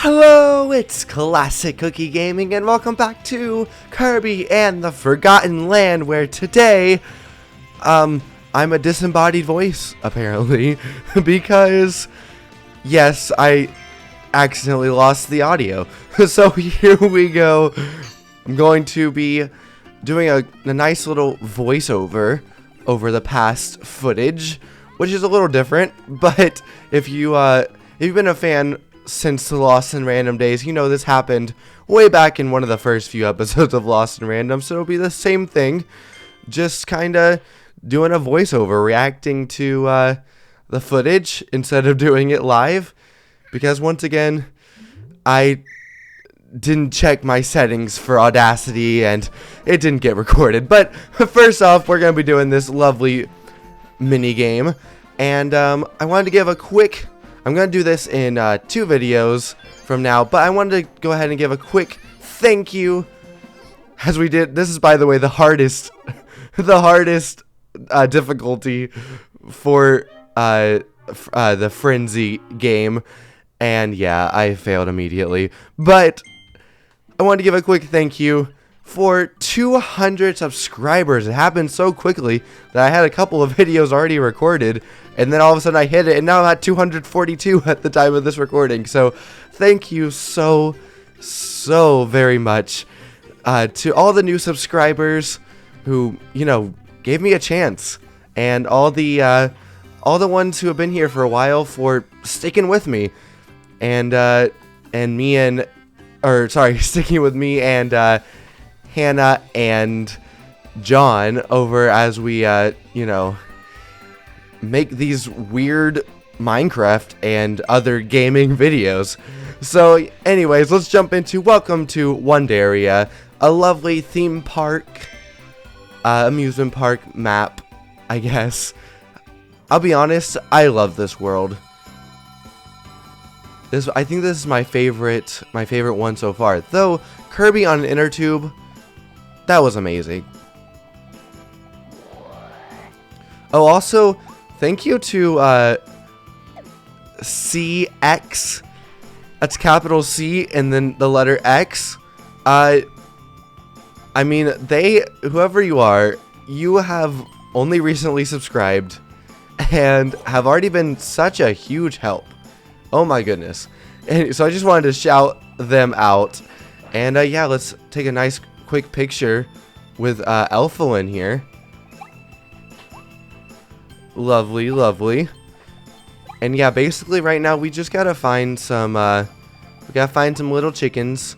Hello, it's Classic Cookie Gaming, and welcome back to Kirby and the Forgotten Land, where today, I'm a disembodied voice, apparently, because, yes, I accidentally lost the audio. So here we go. I'm going to be doing a nice little voiceover over the past footage, which is a little different, but if you've been a fan since the Lost in Random days, you know this happened way back in one of the first few episodes of Lost in Random, so it'll be the same thing, just kinda doing a voiceover, reacting to the footage instead of doing it live, because once again, I didn't check my settings for Audacity and it didn't get recorded. But first off, we're gonna be doing this lovely mini game, and I wanted to give a quick, I'm going to do this in 2 videos from now, but I wanted to go ahead and give a quick thank you, as we did. This is, by the way, the hardest difficulty for the Frenzy game, and yeah, I failed immediately, but I wanted to give a quick thank you for 200 subscribers. It happened so quickly that I had a couple of videos already recorded, and then all of a sudden I hit it, and now I'm at 242 at the time of this recording. So thank you so very much to all the new subscribers who, you know, gave me a chance, and all the ones who have been here for a while for sticking with me, and sticking with me and Hannah and John over as we, you know, make these weird Minecraft and other gaming videos. So anyways, let's jump into welcome to Wondaria, a lovely theme park, amusement park map, I guess. I'll be honest, I love this world. I think this is my favorite one so far. Though Kirby on an inner tube, that was amazing. Oh, also, thank you to CX. That's capital C and then the letter X. I mean, whoever you are, you have only recently subscribed and have already been such a huge help. Oh my goodness. And so I just wanted to shout them out. And yeah, let's take a nice quick picture with Elfalin here. Lovely, lovely. And yeah, basically right now we just gotta find some little chickens.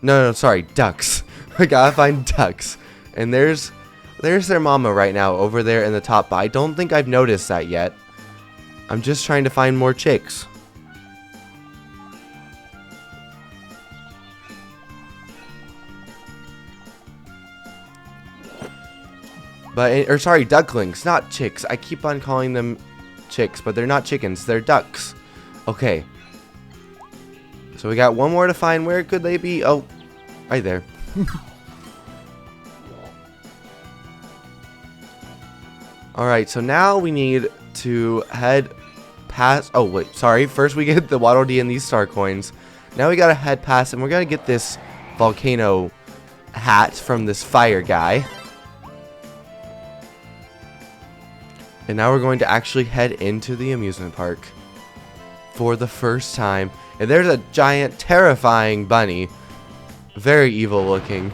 No, sorry, ducks. We gotta find ducks. And there's their mama right now over there in the top, but I don't think I've noticed that yet. I'm just trying to find more chicks. Or sorry, ducklings, not chicks. I keep on calling them chicks, but they're not chickens, they're ducks. Okay. So we got one more to find. Where could they be? Oh, right there. Alright, so now we need to head past. Oh, wait, sorry. First we get the Waddle Dee and these star coins. Now we gotta head past, and we're gonna get this volcano hat from this fire guy. And now we're going to actually head into the amusement park for the first time. And there's a giant, terrifying bunny. Very evil looking.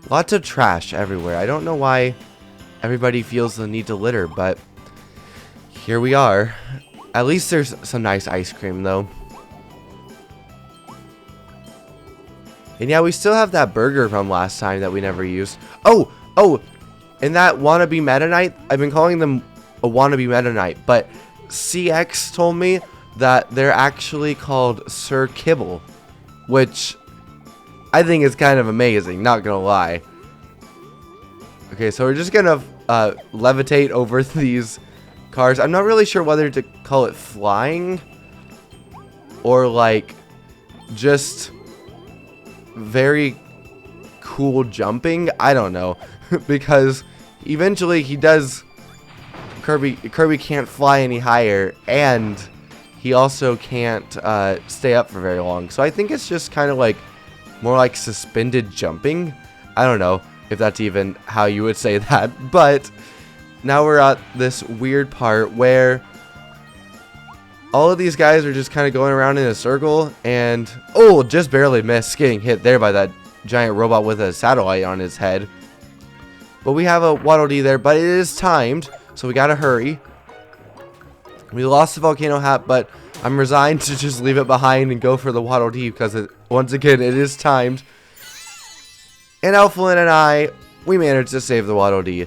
Lots of trash everywhere. I don't know why everybody feels the need to litter, but here we are. At least there's some nice ice cream, though. And yeah, we still have that burger from last time that we never used. Oh, and that wannabe Meta Knight, I've been calling them a wannabe Meta Knight, but CX told me that they're actually called Sir Kibble, which I think is kind of amazing, not gonna lie. Okay, so we're just gonna levitate over these cars. I'm not really sure whether to call it flying or like just very cool jumping. I don't know. Because eventually he does Kirby can't fly any higher, and he also can't stay up for very long. So I think it's just kind of like more like suspended jumping. I don't know if that's even how you would say that, but now we're at this weird part where all of these guys are just kind of going around in a circle, and oh, just barely missed getting hit there by that giant robot with a satellite on his head. But we have a Waddle Dee there, but it is timed, so we gotta hurry. We lost the volcano hat, but I'm resigned to just leave it behind and go for the Waddle Dee because once again, it is timed. And Elflin and I, we managed to save the Waddle Dee.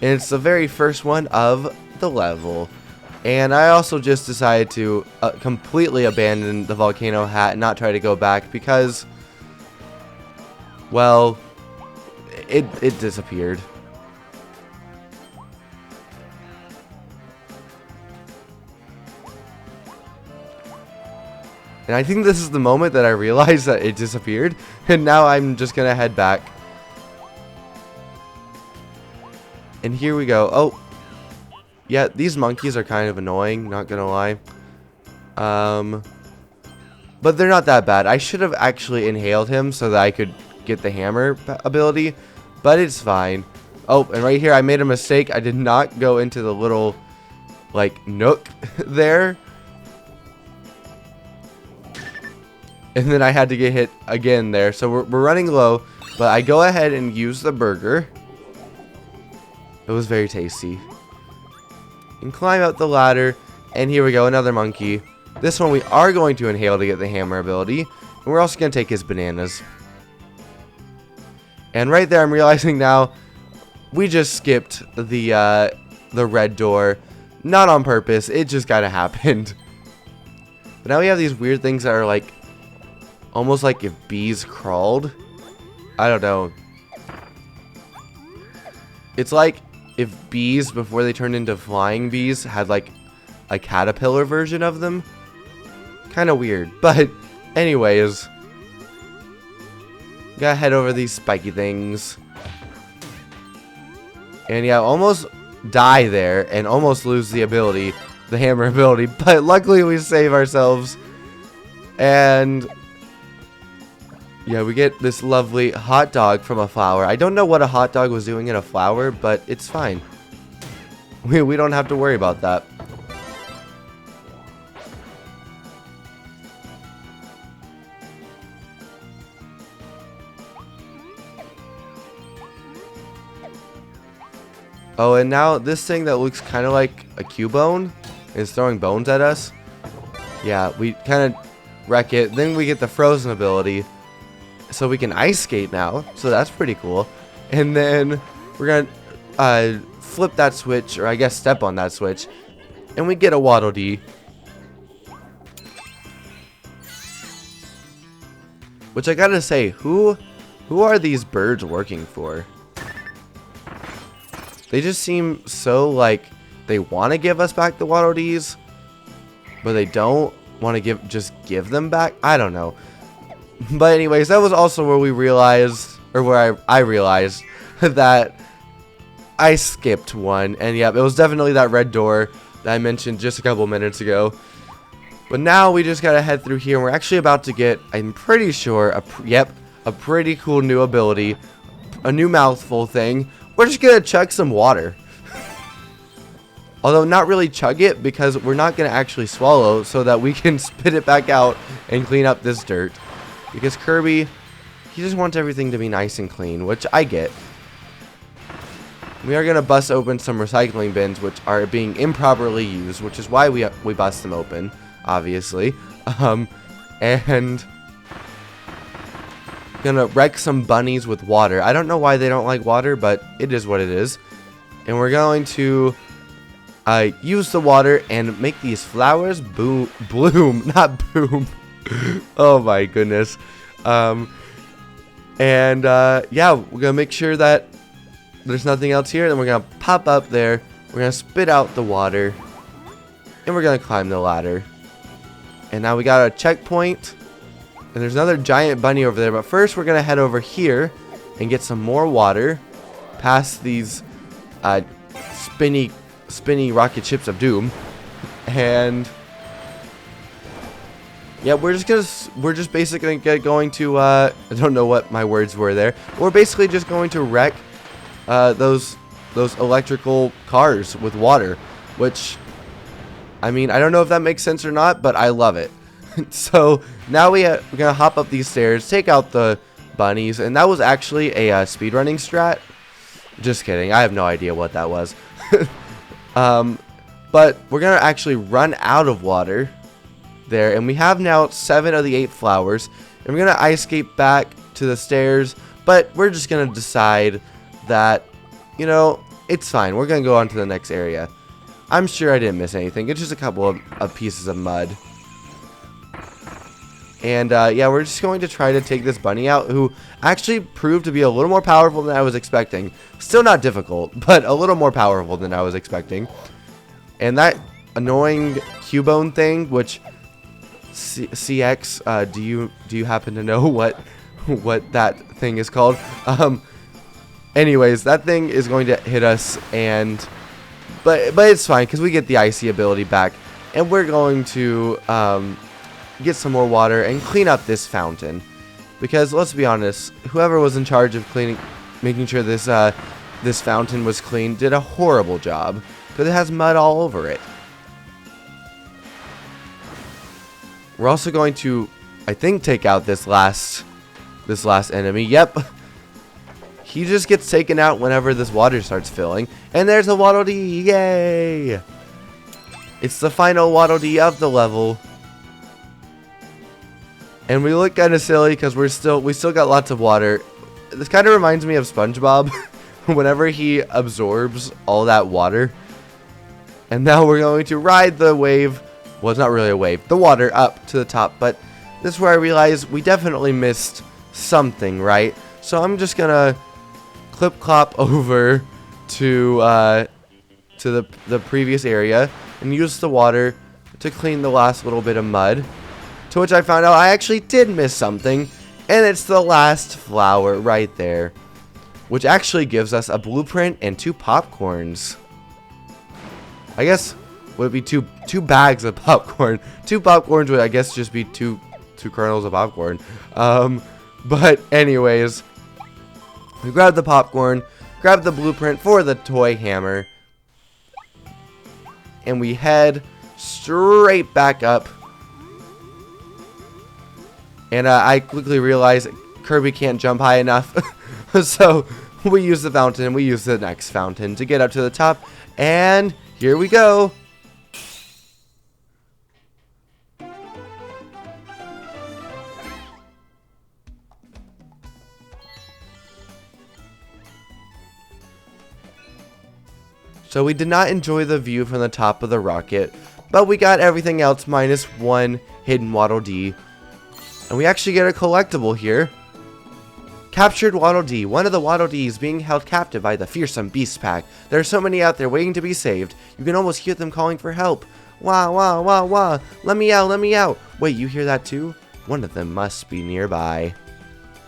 And it's the very first one of the level. And I also just decided to completely abandon the volcano hat and not try to go back because, well, it disappeared. And I think this is the moment that I realized that it disappeared. And now I'm just going to head back. And here we go. Oh, yeah, these monkeys are kind of annoying, not gonna lie. But they're not that bad. I should have actually inhaled him so that I could get the hammer ability, but it's fine. Oh, and right here I made a mistake. I did not go into the little, like, nook there. And then I had to get hit again there. So we're running low, but I go ahead and use the burger. It was very tasty. And climb up the ladder. And here we go, another monkey. This one we are going to inhale to get the hammer ability. And we're also going to take his bananas. And right there I'm realizing now we just skipped the red door. Not on purpose, it just kind of happened. But now we have these weird things that are like almost like if bees crawled. I don't know. It's like if bees, before they turned into flying bees, had like a caterpillar version of them. Kind of weird. But anyways, gotta head over these spiky things. And yeah, almost die there and almost lose the ability, the hammer ability. But luckily we save ourselves. And yeah, we get this lovely hot dog from a flower. I don't know what a hot dog was doing in a flower, but it's fine. We don't have to worry about that. Oh, and now this thing that looks kind of like a Cubone is throwing bones at us. Yeah, we kind of wreck it. Then we get the frozen ability. So we can ice skate now, so that's pretty cool. And then we're gonna flip that switch, or I guess step on that switch, and we get a Waddle Dee. Which I gotta say, who are these birds working for? They just seem so like they want to give us back the Waddle Dees, but they don't want to just give them back. I don't know. But anyways, that was also where we realized, or where I realized that I skipped one. And yep, it was definitely that red door that I mentioned just a couple minutes ago. But now we just gotta head through here, and we're actually about to get, I'm pretty sure, a pretty cool new ability, a new mouthful thing. We're just gonna chug some water. Although not really chug it, because we're not gonna actually swallow, so that we can spit it back out and clean up this dirt. Because Kirby, he just wants everything to be nice and clean, which I get. We are going to bust open some recycling bins, which are being improperly used, which is why we bust them open, obviously. And gonna wreck some bunnies with water. I don't know why they don't like water, but it is what it is. And we're going to use the water and make these flowers bloom, not boom. Oh my goodness. Yeah, we're gonna make sure that there's nothing else here. Then we're gonna pop up there. We're gonna spit out the water, and we're gonna climb the ladder. And now we got a checkpoint, and there's another giant bunny over there. But first, we're gonna head over here and get some more water, past these spinny rocket ships of doom. And yeah, we're just basically going to I don't know what my words were there. We're basically just going to wreck those electrical cars with water, which, I mean, I don't know if that makes sense or not, but I love it. So now we're gonna hop up these stairs, take out the bunnies, and that was actually a speedrunning strat. Just kidding, I have no idea what that was. But we're gonna actually run out of water there, and we have now 7 of the 8 flowers, and we're gonna ice skate back to the stairs, but we're just gonna decide that, you know, it's fine. We're gonna go on to the next area. I'm sure I didn't miss anything. It's just a couple of pieces of mud. And yeah, we're just going to try to take this bunny out, who actually proved to be a little more powerful than I was expecting. Still not difficult, but a little more powerful than I was expecting. And that annoying Cubone thing, which CX, do you happen to know what that thing is called? Anyways, that thing is going to hit us, and but it's fine because we get the icy ability back, and we're going to get some more water and clean up this fountain, because let's be honest, whoever was in charge of making sure this fountain was clean did a horrible job, because it has mud all over it. We're also going to, I think, take out this last enemy. Yep. He just gets taken out whenever this water starts filling. And there's a Waddle Dee. Yay! It's the final Waddle Dee of the level. And we look kind of silly because we still got lots of water. This kind of reminds me of SpongeBob whenever he absorbs all that water. And now we're going to ride the wave. Well, it's not really a wave. The water up to the top. But this is where I realized we definitely missed something, right? So I'm just going to clip-clop over to the previous area and use the water to clean the last little bit of mud. To which I found out I actually did miss something. And it's the last flower right there, which actually gives us a blueprint and 2 popcorns. I guess would be two bags of popcorn. 2 popcorns would, I guess, just be two kernels of popcorn. But anyways, we grab the popcorn, grab the blueprint for the toy hammer, and we head straight back up. And I quickly realized Kirby can't jump high enough. So we use the fountain, and we use the next fountain to get up to the top. And here we go. So we did not enjoy the view from the top of the rocket, but we got everything else minus 1 hidden Waddle Dee. And we actually get a collectible here. Captured Waddle Dee. One of the Waddle Dees being held captive by the fearsome beast pack. There are so many out there waiting to be saved. You can almost hear them calling for help. Wah, wah, wah, wah. Let me out, let me out. Wait, you hear that too? One of them must be nearby.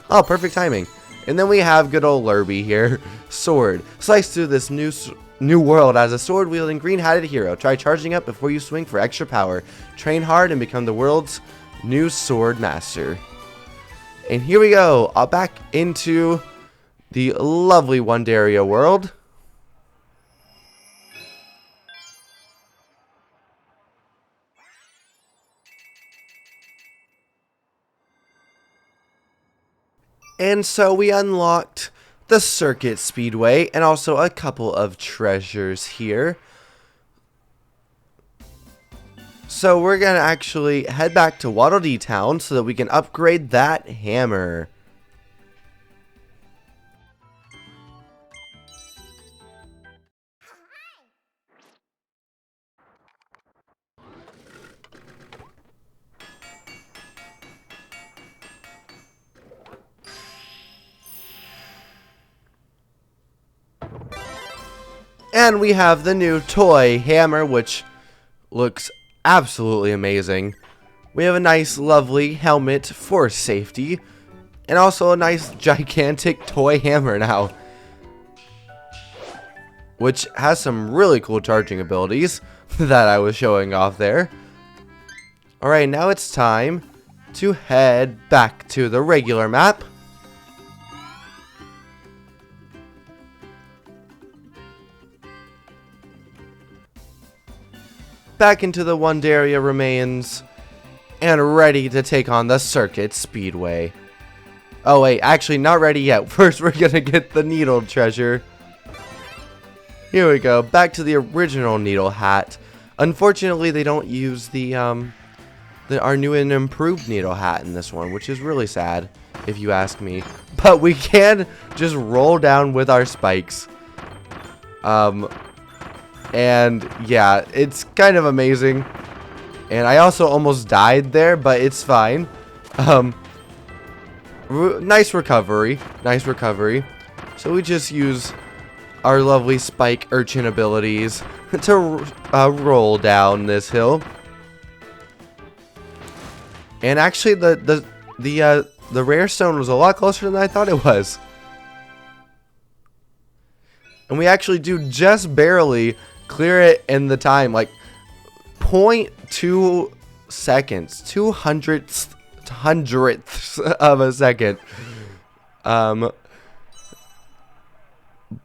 Oh, perfect timing. And then we have good old Lurby here. Sword. Slice through this new world as a sword-wielding green-hatted hero. Try charging up before you swing for extra power. Train hard and become the world's new sword master. And here we go, back into the lovely Wondaria world. And so we unlocked the Circuit Speedway and also a couple of treasures here. So we're going to actually head back to Waddle Dee Town so that we can upgrade that hammer. And we have the new toy hammer, which looks absolutely amazing. We have a nice lovely helmet for safety, and also a nice gigantic toy hammer now. which has some really cool charging abilities that I was showing off there. Alright, now it's time to head back to the regular map. Back into the Wondaria remains, and ready to take on the Circuit Speedway. Oh wait, actually not ready yet. First we're gonna get the needle treasure. Here we go, back to the original needle hat. Unfortunately they don't use our new and improved needle hat in this one, which is really sad if you ask me. But we can just roll down with our spikes. And yeah, it's kind of amazing. And I also almost died there, but it's fine. Nice recovery. Nice recovery. So we just use our lovely spike urchin abilities to roll down this hill. And actually, the rare stone was a lot closer than I thought it was. And we actually do just barely clear it in the time, like 0.2 seconds, 200ths of a second.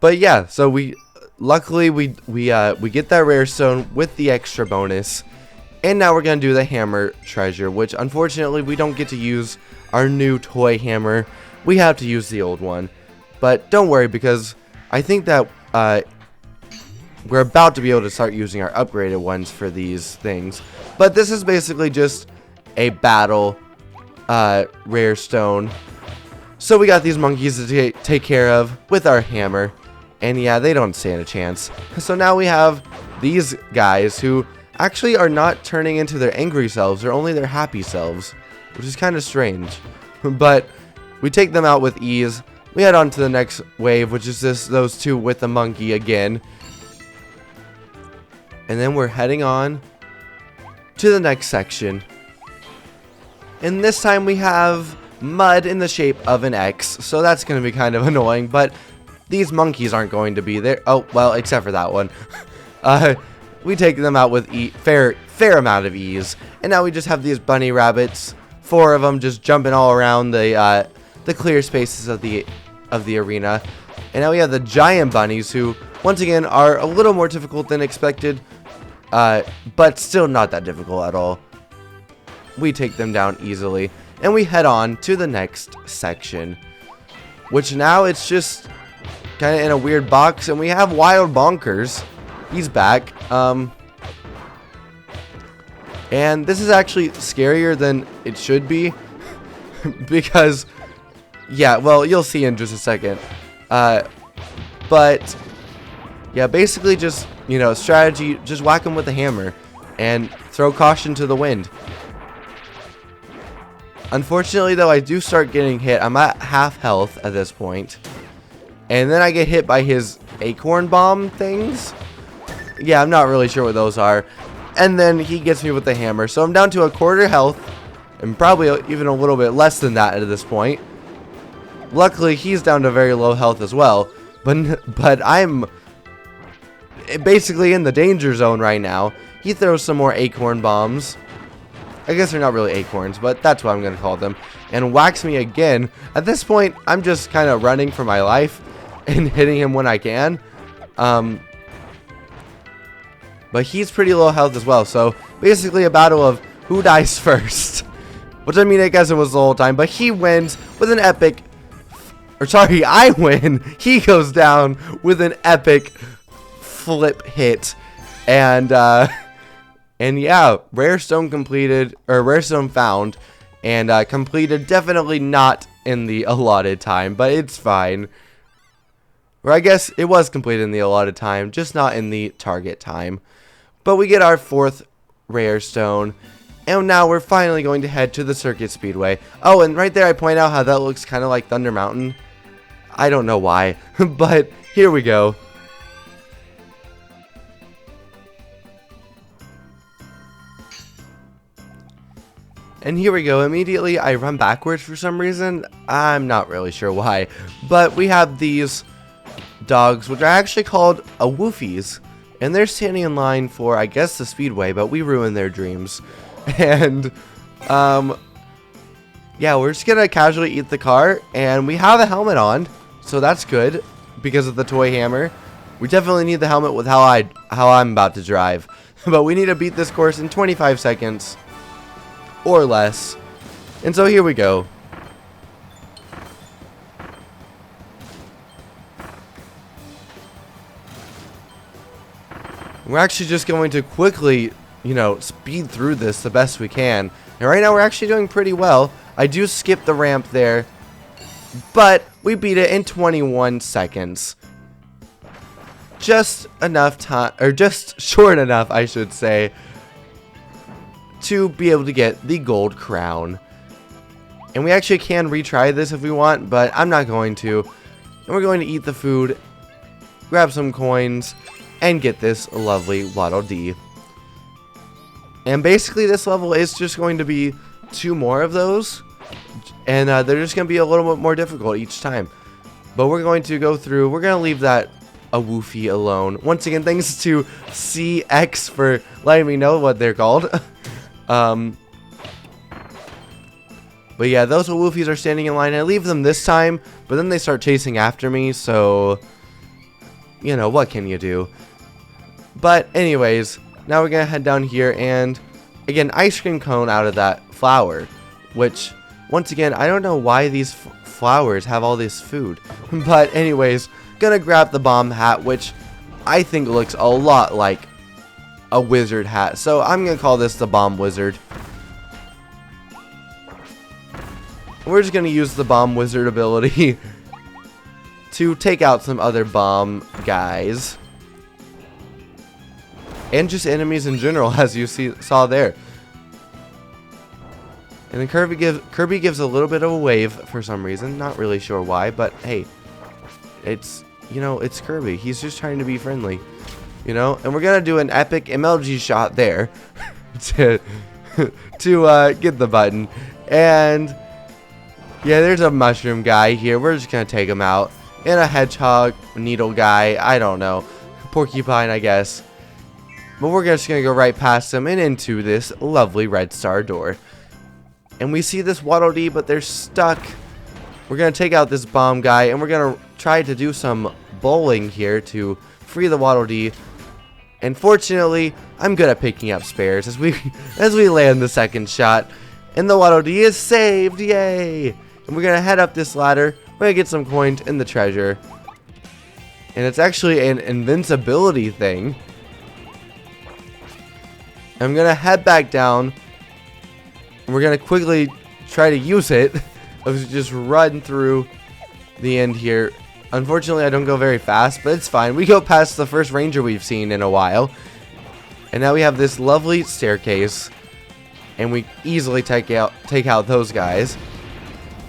But yeah, so we luckily we get that rare stone with the extra bonus, and now we're gonna do the hammer treasure, which unfortunately we don't get to use our new toy hammer. We have to use the old one, but don't worry, because I think that we're about to be able to start using our upgraded ones for these things. But this is basically just a battle rare stone. So we got these monkeys to take care of with our hammer. And yeah, they don't stand a chance. So now we have these guys who actually are not turning into their angry selves. They're only their happy selves, which is kind of strange. But we take them out with ease. We head on to the next wave, which is those two with the monkey again. And then we're heading on to the next section. And this time we have mud in the shape of an X. So that's going to be kind of annoying. But these monkeys aren't going to be there. Oh, well, except for that one. We take them out with fair amount of ease. And now we just have these bunny rabbits. 4 of them just jumping all around the clear spaces of the arena. And now we have the giant bunnies, who once again are a little more difficult than expected, but still not that difficult at all. We take them down easily, and we head on to the next section, which now it's just kind of in a weird box, and we have Wild Bonkers. He's back. And this is actually scarier than it should be because, yeah, well, you'll see in just a second. But yeah, basically just, you know, strategy, just whack him with a hammer and throw caution to the wind. Unfortunately, though, I do start getting hit. I'm at half health at this point. And then I get hit by his acorn bomb things. Yeah, I'm not really sure what those are. And then he gets me with the hammer. So I'm down to a quarter health. And probably even a little bit less than that at this point. Luckily, he's down to very low health as well. But I'm basically in the danger zone right now. He throws some more acorn bombs. I guess they're not really acorns, but that's what I'm going to call them. And whacks me again. At this point, I'm just kind of running for my life and hitting him when I can. But he's pretty low health as well. So basically a battle of who dies first. Which, I mean, I guess it was the whole time. But he wins with an epic... Or sorry, I win. He goes down with an epic flip hit. And yeah, rare stone completed, or rare stone found, and completed. Definitely not in the allotted time, but it's fine. Or I guess it was completed in the allotted time, just not in the target time. But we get our 4th rare stone, and now we're finally going to head to the Circuit Speedway. Oh, and right there I point out how that looks kind of like Thunder Mountain. I don't know why, but here we go. And here we go. Immediately I run backwards for some reason. I'm not really sure why. But we have these dogs, which are actually called Woofies. And they're standing in line for, I guess, the Speedway, but we ruined their dreams. And, yeah, we're just gonna casually eat the car, and we have a helmet on, so that's good because of the toy hammer. We definitely need the helmet with how I'm about to drive, but we need to beat this course in 25 seconds or less. And so here we go. We're actually just going to quickly, speed through this the best we can. And right now we're actually doing pretty well. I do skip the ramp there, but we beat it in 21 seconds. Just enough time, or just short enough, I should say, to be able to get the gold crown. And we actually can retry this if we want, but I'm not going to. And we're going to eat the food, grab some coins, and get this lovely Waddle Dee. And basically this level is just going to be 2 more of those, and they're just going to be a little bit more difficult each time. But we're going to go through, we're going to leave that a woofie alone. Once again, thanks to CX for letting me know what they're called. But yeah, those woofies are standing in line. I leave them this time, but then they start chasing after me, so what can you do? But anyways, now we're gonna head down here and again, ice cream cone out of that flower, which once again, I don't know why these flowers have all this food. But anyways, gonna grab the bomb hat, which I think looks a lot like a wizard hat, so I'm gonna call this the bomb wizard. We're just gonna use the bomb wizard ability to take out some other bomb guys. And just enemies in general, as you saw there. And then Kirby gives a little bit of a wave for some reason. Not really sure why, but hey, it's Kirby. He's just trying to be friendly, And we're gonna do an epic MLG shot there to get the button. And yeah, there's a mushroom guy here. We're just gonna take him out. And a hedgehog needle guy. I don't know, porcupine, I guess. But we're just going to go right past them and into this lovely red star door. And we see this Waddle Dee, but they're stuck. We're going to take out this bomb guy, and we're going to try to do some bowling here to free the Waddle Dee. And fortunately, I'm good at picking up spares as we land the second shot. And the Waddle Dee is saved, yay! And we're going to head up this ladder. We're going to get some coins in the treasure. And it's actually an invincibility thing. I'm going to head back down. And we're going to quickly try to use it. Let's just run through the end here. Unfortunately, I don't go very fast, but it's fine. We go past the first ranger we've seen in a while. And now we have this lovely staircase. And we easily take out those guys.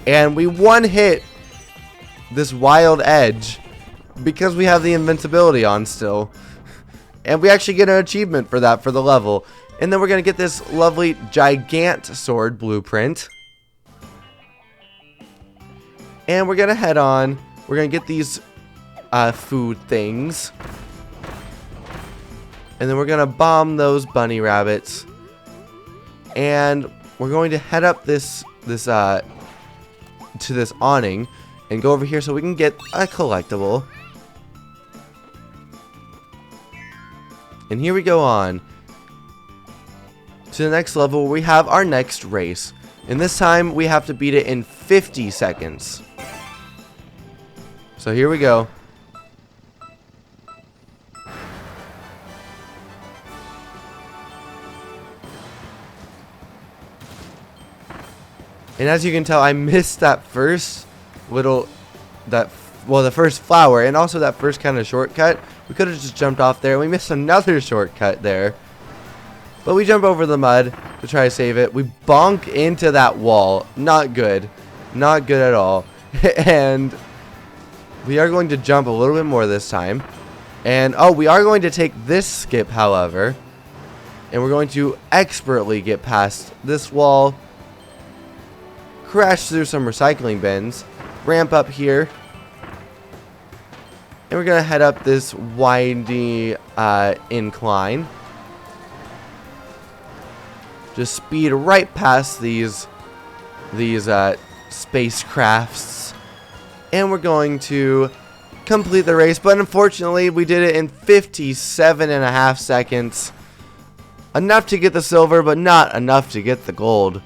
And we one-hit this wild edge because we have the invincibility on still. And we actually get an achievement for that for the level. And then we're going to get this lovely gigant sword blueprint. And we're going to head on. We're going to get these food things. And then we're going to bomb those bunny rabbits. And we're going to head up to this awning and go over here so we can get a collectible. And here we go on to the next level where we have our next race. And this time we have to beat it in 50 seconds. So here we go. And as you can tell, I missed that first the first flower, and also that first kind of shortcut. We could have just jumped off there. We missed another shortcut there. But we jump over the mud to try to save it. We bonk into that wall. Not good. Not good at all. And we are going to jump a little bit more this time. And, oh, we are going to take this skip, however. And we're going to expertly get past this wall. Crash through some recycling bins. Ramp up here. And we're going to head up this windy incline. Just speed right past these spacecrafts. And we're going to complete the race. But unfortunately, we did it in 57.5 seconds. Enough to get the silver, but not enough to get the gold.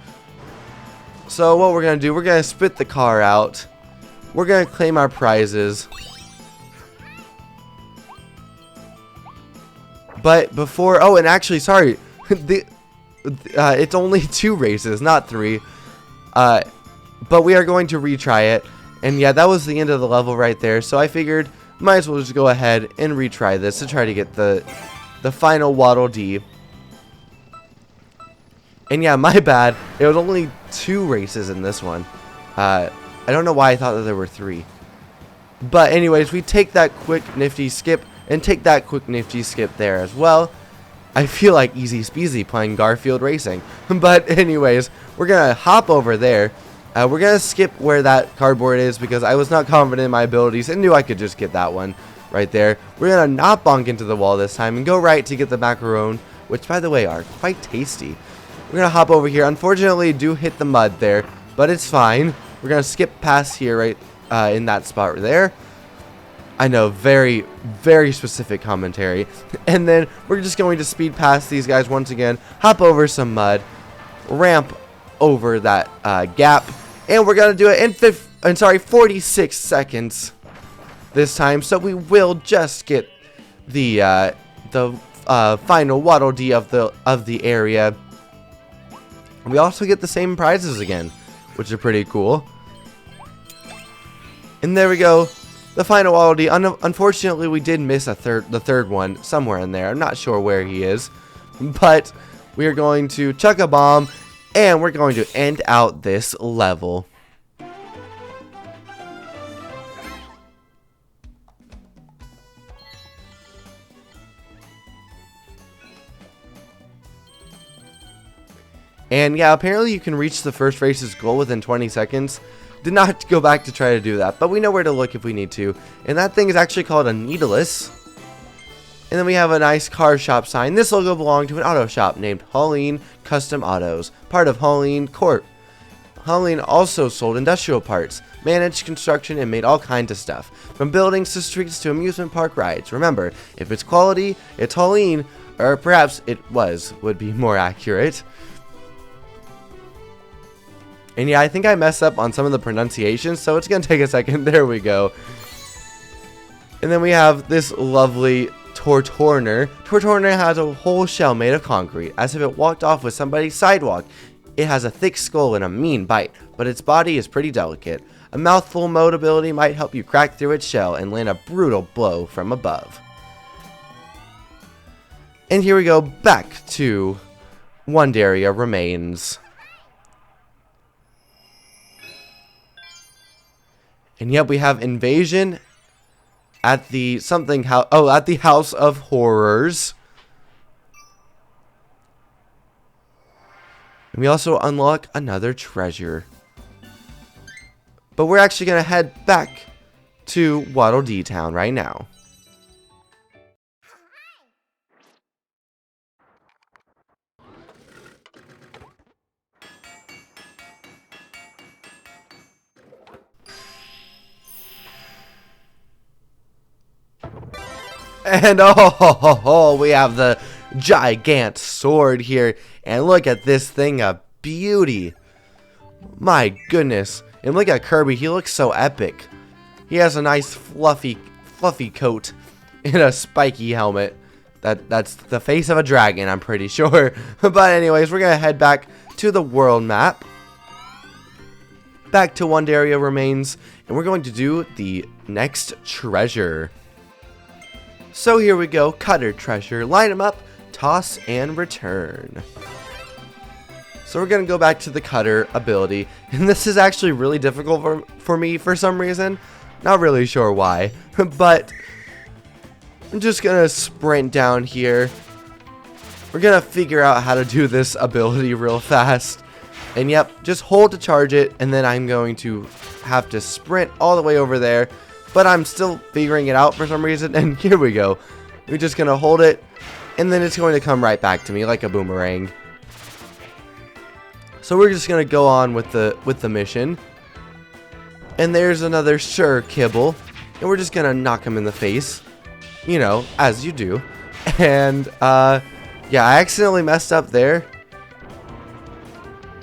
So what we're going to do, we're going to spit the car out. We're going to claim our prizes. But before, oh, and actually, sorry, it's only 2 races, not 3. But we are going to retry it. And yeah, that was the end of the level right there. So I figured, might as well just go ahead and retry this to try to get the final Waddle Dee. And yeah, my bad. It was only 2 races in this one. I don't know why I thought that there were 3. But anyways, we take that quick nifty skip and take that quick nifty skip there as well. I feel like easy speasy playing Garfield Racing. But anyways, we're going to hop over there. We're going to skip where that cardboard is because I was not confident in my abilities and knew I could just get that one right there. We're going to not bonk into the wall this time and go right to get the macaron, which by the way are quite tasty. We're going to hop over here. Unfortunately, do hit the mud there, but it's fine. We're going to skip past here right in that spot right there. I know, very, very specific commentary. And then we're just going to speed past these guys once again, hop over some mud, ramp over that gap, and we're going to do it in 46 seconds this time. So we will just get the final Waddle Dee of the area. We also get the same prizes again, which are pretty cool. And there we go. The final Waddle Dee. Unfortunately, we did miss the third one somewhere in there. I'm not sure where he is. But we are going to chuck a bomb, and we're going to end out this level. And yeah, apparently you can reach the first race's goal within 20 seconds. Did not go back to try to do that, but we know where to look if we need to. And that thing is actually called a needleless. And then we have a nice car shop sign. This logo belonged to an auto shop named Holleen Custom Autos, part of Holleen Corp. Holleen also sold industrial parts, managed construction, and made all kinds of stuff, from buildings to streets to amusement park rides. Remember, if it's quality, it's Holleen, or perhaps it would be more accurate. And yeah, I think I messed up on some of the pronunciations, so it's going to take a second. There we go. And then we have this lovely Tortorner. Tortorner has a whole shell made of concrete, as if it walked off with somebody's sidewalk. It has a thick skull and a mean bite, but its body is pretty delicate. A mouthful mode ability might help you crack through its shell and land a brutal blow from above. And here we go back to Wondaria Remains. And yet we have invasion at the at the House of Horrors. And we also unlock another treasure. But we're actually going to head back to Waddle Dee Town right now. And oh, we have the gigant sword here. And look at this thing, a beauty. My goodness. And look at Kirby, he looks so epic. He has a nice fluffy coat and a spiky helmet. That's the face of a dragon, I'm pretty sure. But anyways, we're going to head back to the world map. Back to Wondaria Remains. And we're going to do the next treasure. So here we go, cutter treasure, line them up, toss, and return. So we're going to go back to the cutter ability, and this is actually really difficult for me for some reason. Not really sure why, but I'm just going to sprint down here. We're going to figure out how to do this ability real fast. And yep, just hold to charge it, and then I'm going to have to sprint all the way over there, but I'm still figuring it out for some reason. And here we go. We're just going to hold it, and then it's going to come right back to me like a boomerang. So we're just going to go on with the mission. And there's another Sir Kibble, and we're just going to knock him in the face. You know, as you do. And, yeah, I accidentally messed up there.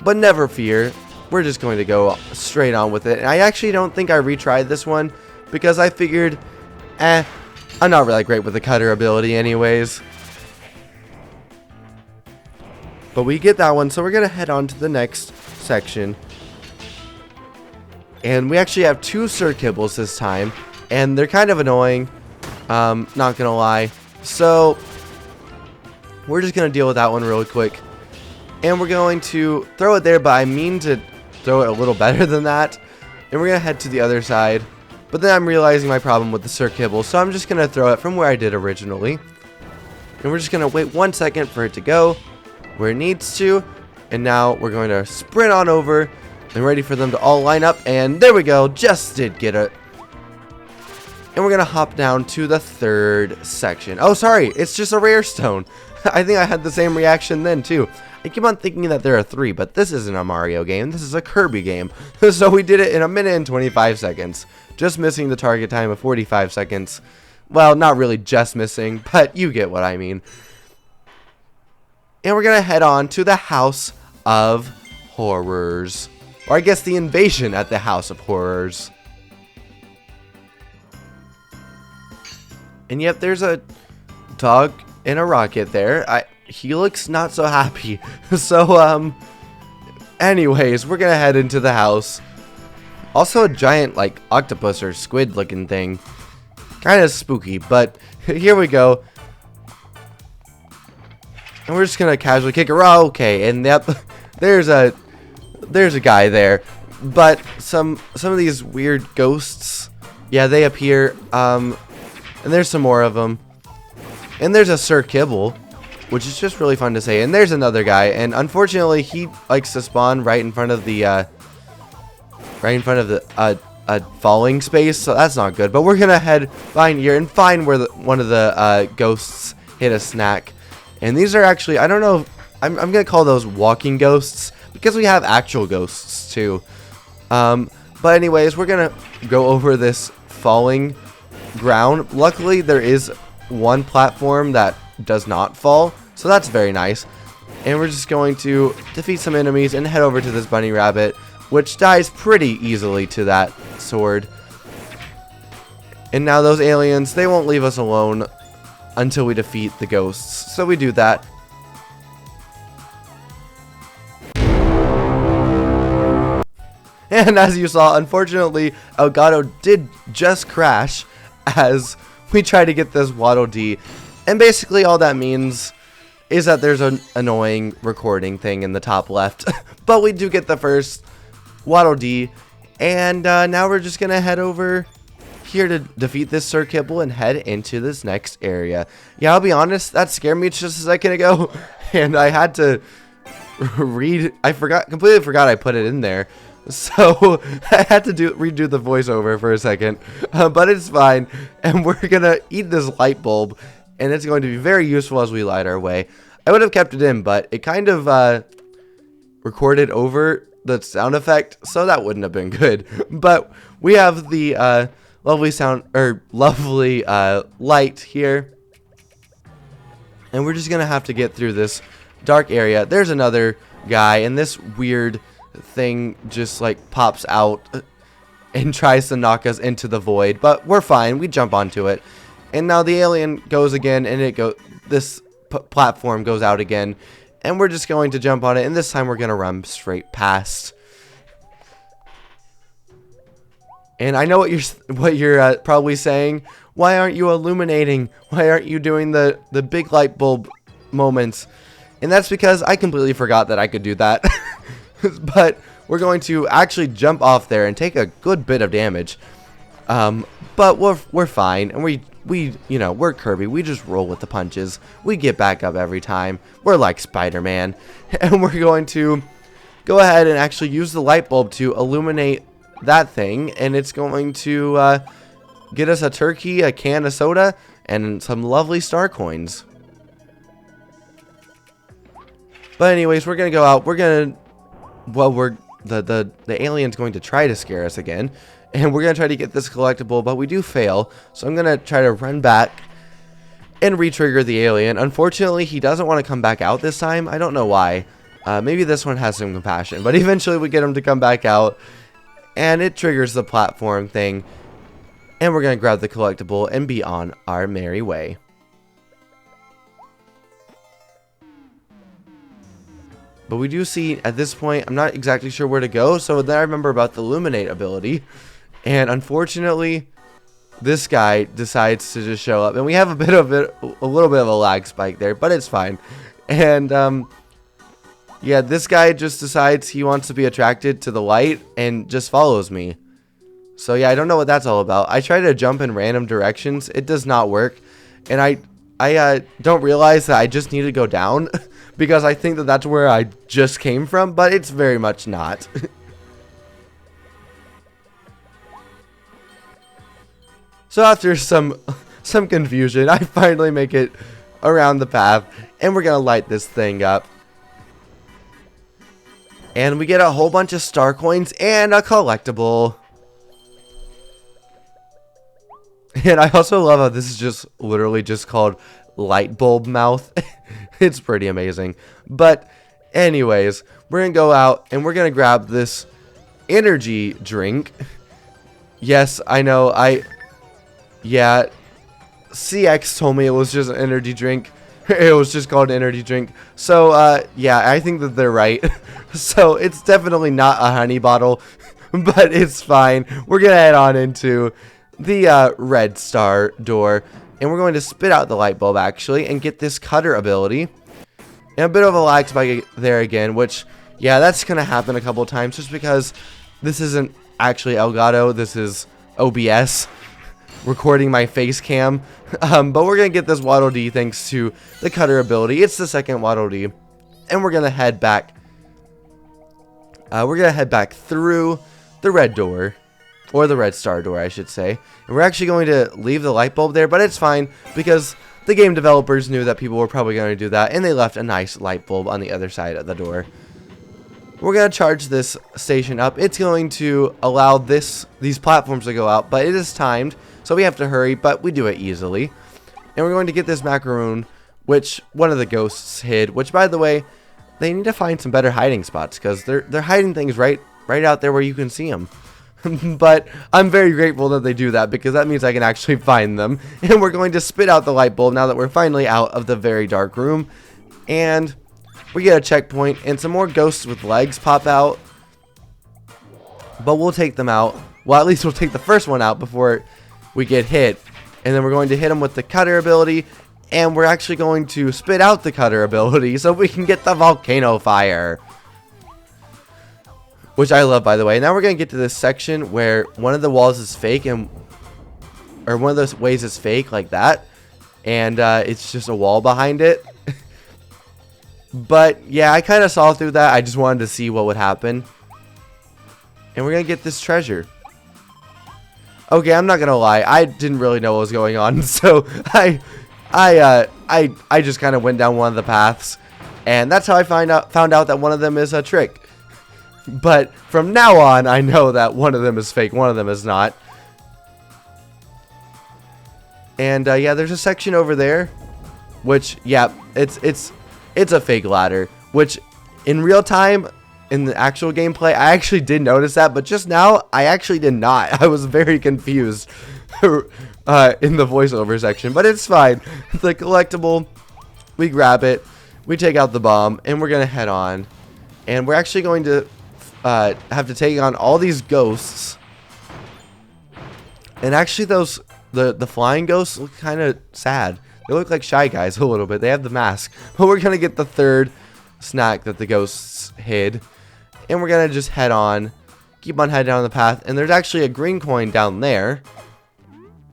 But never fear. We're just going to go straight on with it. And I actually don't think I retried this one, because I figured, I'm not really great with the cutter ability anyways. But we get that one, so we're going to head on to the next section. And we actually have 2 Sir Kibbles this time, and they're kind of annoying. Not gonna lie. So we're just gonna deal with that one really quick, and we're going to throw it there, but I mean to throw it a little better than that. And we're gonna head to the other side, but then I'm realizing my problem with the Sir Kibble, so I'm just gonna throw it from where I did originally. And we're just gonna wait 1 second for it to go where it needs to, and now we're going to sprint on over and ready for them to all line up. And there we go, just did get it. And we're going to hop down to the 3rd section. Oh, sorry, it's just a rare stone. I think I had the same reaction then, too. I keep on thinking that there are 3, but this isn't a Mario game. This is a Kirby game. So we did it in 1 minute and 25 seconds. Just missing the target time of 45 seconds. Well, not really just missing, but you get what I mean. And we're going to head on to the House of Horrors. Or I guess the invasion at the House of Horrors. And yep, there's a dog in a rocket there. He looks not so happy. So, anyways, we're gonna head into the house. Also a giant, like, octopus or squid looking thing. Kind of spooky, but here we go. And we're just gonna casually kick her. Oh, okay, and yep, there's a guy there. But some of these weird ghosts, yeah, they appear, and there's some more of them. And there's a Sir Kibble, which is just really fun to say. And there's another guy, and unfortunately he likes to spawn right in front of the falling space, so that's not good. But we're gonna head behind here and find where one of the ghosts hit a snack. And these are actually, I don't know, I'm gonna call those walking ghosts, because we have actual ghosts too. But anyways, we're gonna go over this falling ground. Luckily, there is one platform that does not fall, so that's very nice. And we're just going to defeat some enemies and head over to this bunny rabbit, which dies pretty easily to that sword. And now those aliens, they won't leave us alone until we defeat the ghosts, so we do that. And as you saw, unfortunately, Elgato did just crash as we try to get this Waddle Dee. And basically all that means is that there's an annoying recording thing in the top left. But we do get the first Waddle Dee. And now we're just going to head over here to defeat this Sir Kibble and head into this next area. Yeah, I'll be honest, that scared me just a second ago. And I had to read, completely forgot I put it in there. So I had to redo the voiceover for a second, but it's fine. And we're gonna eat this light bulb, and it's going to be very useful as we light our way. I would have kept it in, but it kind of recorded over the sound effect, so that wouldn't have been good. But we have the lovely light here, and we're just gonna have to get through this dark area. There's another guy, and this weird thing just like pops out and tries to knock us into the void, but we're fine. We jump onto it, and now the alien goes again, and this platform goes out again, and we're just going to jump on it, and this time we're gonna run straight past. And I know what you're probably saying. Why aren't you illuminating? Why aren't you doing the big light bulb moments? And that's because I completely forgot that I could do that. But we're going to actually jump off there and take a good bit of damage. But we're fine, and we're Kirby. We just roll with the punches. We get back up every time. We're like Spider-Man. And we're going to go ahead and actually use the light bulb to illuminate that thing, and it's going to get us a turkey, a can of soda, and some lovely star coins. But anyways, we're gonna go out. The alien's going to try to scare us again, and we're gonna try to get this collectible, but we do fail. So I'm gonna try to run back and re-trigger the alien. Unfortunately, he doesn't want to come back out this time. I don't know why. Maybe this one has some compassion, but eventually we get him to come back out, and it triggers the platform thing, and we're gonna grab the collectible and be on our merry way. But we do see, at this point, I'm not exactly sure where to go, so then I remember about the Illuminate ability, and unfortunately, this guy decides to just show up, and we have a little bit of a lag spike there, but it's fine. And, yeah, this guy just decides he wants to be attracted to the light, and just follows me. So yeah, I don't know what that's all about. I try to jump in random directions, it does not work, and I don't realize that I just need to go down, because I think that that's where I just came from, but it's very much not. So after some confusion, I finally make it around the path, and we're gonna light this thing up. And we get a whole bunch of star coins and a collectible. And I also love how this is just literally just called light bulb mouth. It's pretty amazing. But anyways, we're gonna go out and we're gonna grab this energy drink. Yes, I know. Yeah, CX told me it was just an energy drink. It was just called an energy drink. So yeah, I think that they're right. So it's definitely not a honey bottle, but it's fine. We're gonna head on into the red star door, and we're going to spit out the light bulb actually and get this cutter ability. And a bit of a lag spike there again, which, yeah, that's gonna happen a couple times just because this isn't actually Elgato, this is OBS recording my face cam. But we're gonna get this Waddle Dee thanks to the cutter ability. It's the second Waddle Dee, and we're gonna head back. Through the red door. Or the red star door, I should say. And we're actually going to leave the light bulb there, but it's fine because the game developers knew that people were probably going to do that, and they left a nice light bulb on the other side of the door. We're going to charge this station up. It's going to allow these platforms to go out, but it is timed, so we have to hurry, but we do it easily. And we're going to get this macaroon, which one of the ghosts hid, which, by the way, they need to find some better hiding spots because they're hiding things right out there where you can see them. But I'm very grateful that they do that because that means I can actually find them. And we're going to spit out the light bulb now that we're finally out of the very dark room. And we get a checkpoint and some more ghosts with legs pop out. But we'll take them out. Well, at least we'll take the first one out before we get hit. And then we're going to hit them with the cutter ability. And we're actually going to spit out the cutter ability so we can get the volcano fire. Which I love, by the way. Now we're going to get to this section where one of the walls is fake, or one of those ways is fake, like that. And it's just a wall behind it. But, yeah, I kind of saw through that. I just wanted to see what would happen. And we're going to get this treasure. Okay, I'm not going to lie. I didn't really know what was going on. So, I just kind of went down one of the paths. And that's how I found out that one of them is a trick. But from now on, I know that one of them is fake, one of them is not. And yeah, there's a section over there, which, yeah, it's a fake ladder. Which, in real time, in the actual gameplay, I actually did notice that, but just now, I actually did not. I was very confused in the voiceover section, but it's fine. The collectible, we grab it, we take out the bomb, and we're gonna head on. And we're actually going to have to take on all these ghosts. And actually the flying ghosts look kind of sad. They look like Shy Guys a little bit. They have the mask. But we're going to get the third snack that the ghosts hid. And we're going to just head on. Keep on heading down the path. And there's actually a green coin down there.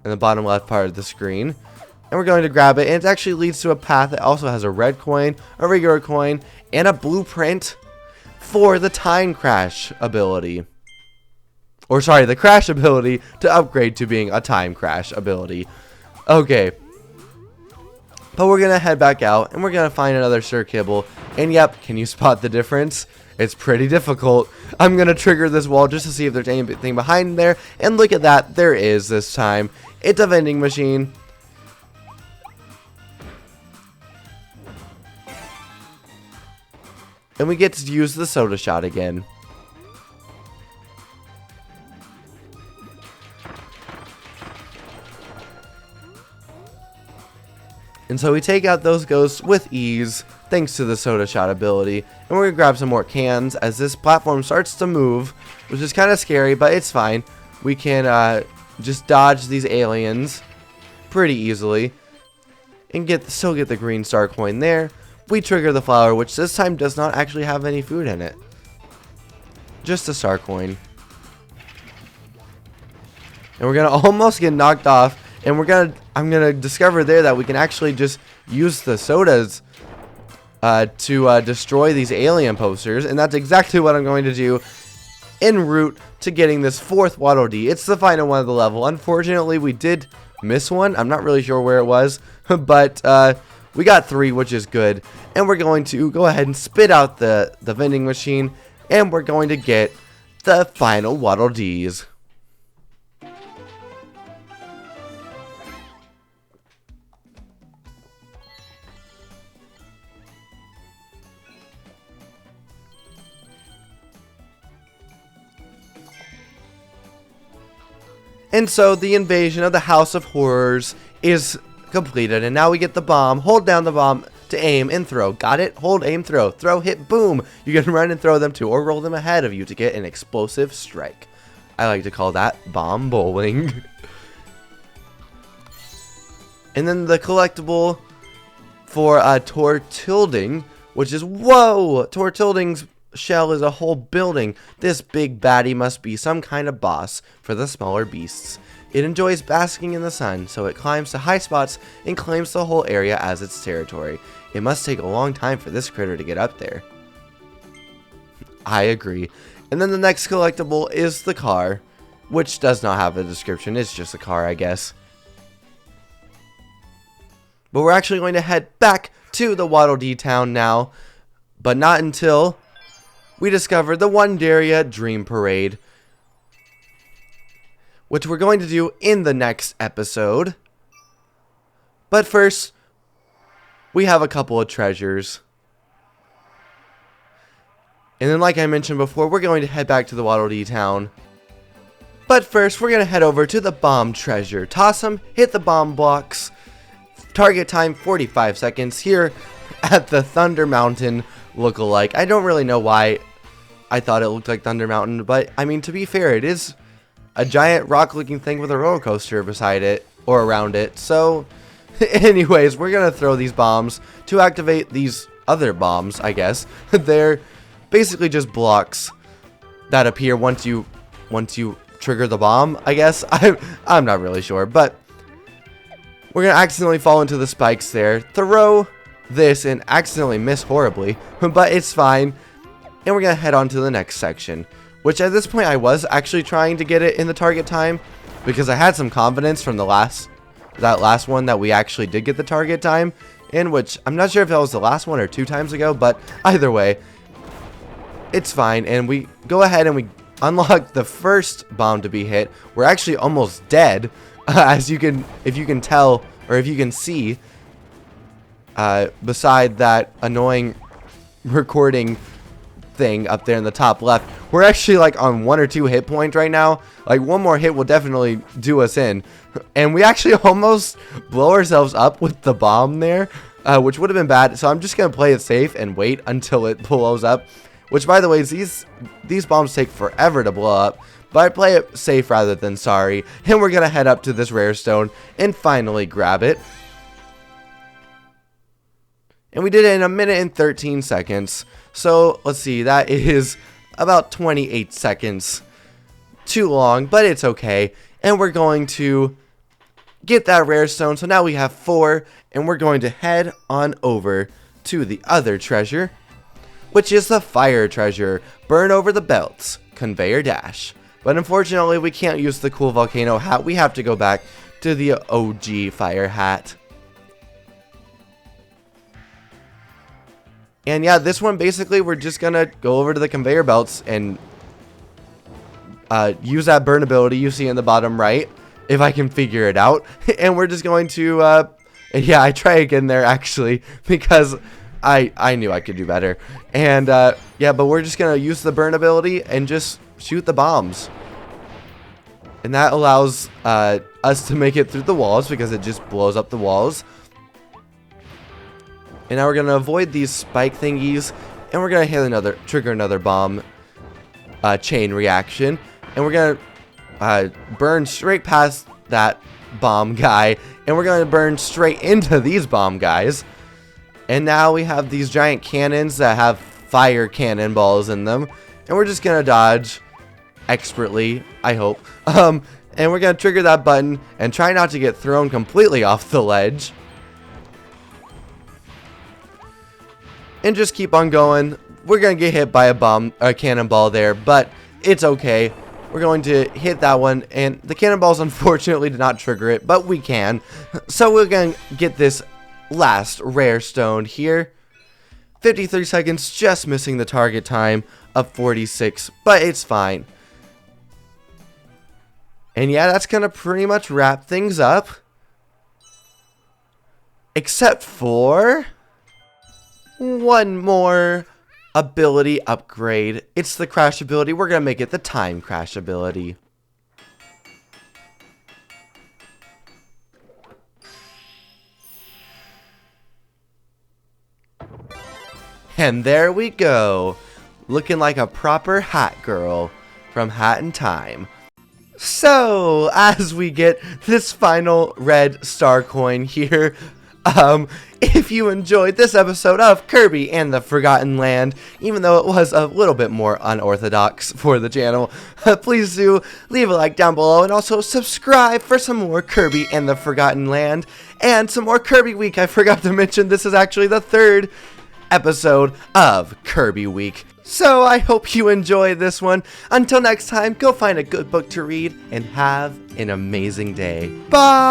In the bottom left part of the screen. And we're going to grab it. And it actually leads to a path that also has a red coin, a regular coin, and a blueprint for the time crash ability. or sorry, the crash ability to upgrade to being a time crash ability. Okay. But we're going to head back out, and we're going to find another Sir Kibble. And yep, can you spot the difference? It's pretty difficult. I'm going to trigger this wall just to see if there's anything behind there. And look at that, there is this time. It's a vending machine. And we get to use the soda shot again. And so we take out those ghosts with ease, thanks to the soda shot ability. And we're going to grab some more cans as this platform starts to move, which is kind of scary, but it's fine. We can just dodge these aliens pretty easily and still get the green star coin there. We trigger the flower, which this time does not actually have any food in it. Just a star coin. And we're going to almost get knocked off. And I'm gonna discover there that we can actually just use the sodas to destroy these alien posters, and that's exactly what I'm going to do en route to getting this 4th Waddle Dee. It's the final one of the level. Unfortunately, we did miss one. I'm not really sure where it was, but we got 3, which is good. And we're going to go ahead and spit out the vending machine, and we're going to get the final Waddle Dees. And so the invasion of the House of Horrors is completed, and now we get the bomb. Hold down the bomb to aim and throw. Got it? Hold, aim, throw. Throw, hit, boom. You can run and throw them too, or roll them ahead of you to get an explosive strike. I like to call that bomb bowling. And then the collectible for Tortilding, which is, whoa! Tortilding's shell is a whole building. This big baddie must be some kind of boss for the smaller beasts. It enjoys basking in the sun, so it climbs to high spots and claims the whole area as its territory. It must take a long time for this critter to get up there. I agree. And then the next collectible is the car, which does not have a description. It's just a car, I guess. But we're actually going to head back to the Waddle Dee town now, but not until we discover the Wondaria Dream Parade, which we're going to do in the next episode. But first, we have a couple of treasures. And then, like I mentioned before, we're going to head back to the Waddle Dee town. But first, we're going to head over to the bomb treasure. Toss them, hit the bomb blocks. Target time 45 seconds here at the Thunder Mountain look-alike. I don't really know why I thought it looked like Thunder Mountain, but I mean, to be fair, it is a giant rock-looking thing with a roller coaster beside it, or around it. So, anyways, we're gonna throw these bombs to activate these other bombs, I guess. They're basically just blocks that appear once you trigger the bomb, I guess. I'm not really sure, but we're gonna accidentally fall into the spikes there, throw this and accidentally miss horribly, but it's fine. And we're gonna head on to the next section, which at this point I was actually trying to get it in the target time because I had some confidence from that last one that we actually did get the target time in, which I'm not sure if that was the last one or 2 times ago, but either way, it's fine. And we go ahead and we unlock the first bomb to be hit. We're actually almost dead, as you can, if you can tell, or if you can see, beside that annoying recording thing up there in the top left, we're actually like on 1 or 2 hit points right now. Like, one more hit will definitely do us in, and we actually almost blow ourselves up with the bomb there, which would have been bad. So I'm just gonna play it safe and wait until it blows up, which, by the way, these bombs take forever to blow up, but I play it safe rather than sorry. And we're gonna head up to this rare stone and finally grab it. And we did it in 1 minute and 13 seconds. So, let's see, that is about 28 seconds too long, but it's okay. And we're going to get that rare stone. So now we have 4, and we're going to head on over to the other treasure, which is the fire treasure. Burn over the belts. Conveyor dash. But unfortunately, we can't use the cool volcano hat. We have to go back to the OG fire hat. And yeah, this one basically we're just gonna go over to the conveyor belts and use that burn ability you see in the bottom right, if I can figure it out. And we're just going to, yeah, I try again there actually, because I knew I could do better. And yeah, but we're just gonna use the burn ability and just shoot the bombs. And that allows us to make it through the walls because it just blows up the walls. And now we're gonna avoid these spike thingies, and we're gonna hit trigger another bomb chain reaction, and we're gonna burn straight past that bomb guy, and we're gonna burn straight into these bomb guys. And now we have these giant cannons that have fire cannonballs in them, and we're just gonna dodge expertly, I hope. And we're gonna trigger that button and try not to get thrown completely off the ledge. And just keep on going. We're gonna get hit by a cannonball there, but it's okay. We're going to hit that one, and the cannonballs unfortunately did not trigger it, but we can. So we're gonna get this last rare stone here. 53 seconds, just missing the target time of 46, but it's fine. And yeah, that's gonna pretty much wrap things up. Except for one more ability upgrade. It's the crash ability. We're gonna make it the time crash ability. And there we go, looking like a proper hat girl from Hat in Time. So, as we get this final red star coin here, if you enjoyed this episode of Kirby and the Forgotten Land, even though it was a little bit more unorthodox for the channel, please do leave a like down below, and also subscribe for some more Kirby and the Forgotten Land, and some more Kirby Week. I forgot to mention this is actually the 3rd episode of Kirby Week. So I hope you enjoy this one. Until next time, go find a good book to read and have an amazing day. Bye!